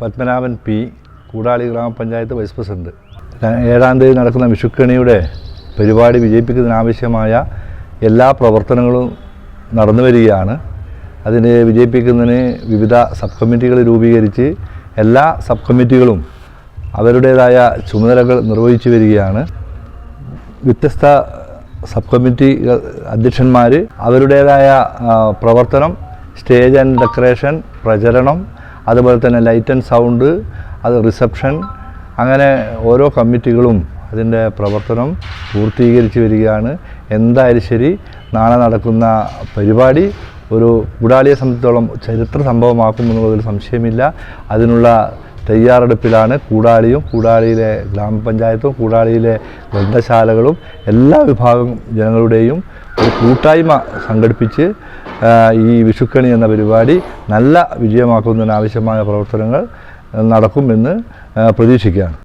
Padmanabhan P, Koodali ഗ്രാമപഞ്ചായത്ത് vice president. 7-ാം തീയതി നടക്കുന്ന വിഷുക്കണിയുടെ പരിപാടി വിജയിപ്പിക്കുന്നതിനാവശ്യമായ എല്ലാ പ്രവർത്തനങ്ങളും നടന്നു വരികയാണ്. അതിനെ വിജയിപ്പിക്കുന്നതിന് വിവിധ സബ് കമ്മിറ്റികൾ രൂപീകരിച്ച് എല്ലാ സബ് കമ്മിറ്റികളും അവരുടേതായ ചുമതലകൾ നിർവഹിച്ചു വരികയാണ്. വ്യത്യസ്ത സബ് കമ്മിറ്റി അധ്യക്ഷന്മാർ അവരുടേതായ പ്രവർത്തനം, സ്റ്റേജ് ആൻഡ് ഡെക്കറേഷൻ, പ്രചരണം, അതുപോലെ തന്നെ ലൈറ്റ് ആൻഡ് സൗണ്ട്, അത് റിസപ്ഷൻ, അങ്ങനെ ഓരോ കമ്മിറ്റികളും അതിൻ്റെ പ്രവർത്തനം പൂർത്തീകരിച്ച് വരികയാണ്. എന്തായാലും ശരി, നാളെ നടക്കുന്ന പരിപാടി ഒരു കൂടാളിയെ സംബന്ധിച്ചോളം ചരിത്ര സംഭവമാക്കുമെന്നുള്ളതിൽ സംശയമില്ല. അതിനുള്ള തയ്യാറെടുപ്പിലാണ് കൂടാളിയും, കൂടാളിയിലെ ഗ്രാമപഞ്ചായത്തും, കൂടാളിയിലെ ഗ്രന്ഥശാലകളും എല്ലാ വിഭാഗം ജനങ്ങളുടെയും ഒരു കൂട്ടായ്മ സംഘടിപ്പിച്ച് ഈ വിഷുക്കണി എന്ന പരിപാടി നല്ല വിജയമാക്കുന്നതിനാവശ്യമായ പ്രവർത്തനങ്ങൾ നടക്കുമെന്ന് പ്രതീക്ഷിക്കുകയാണ്.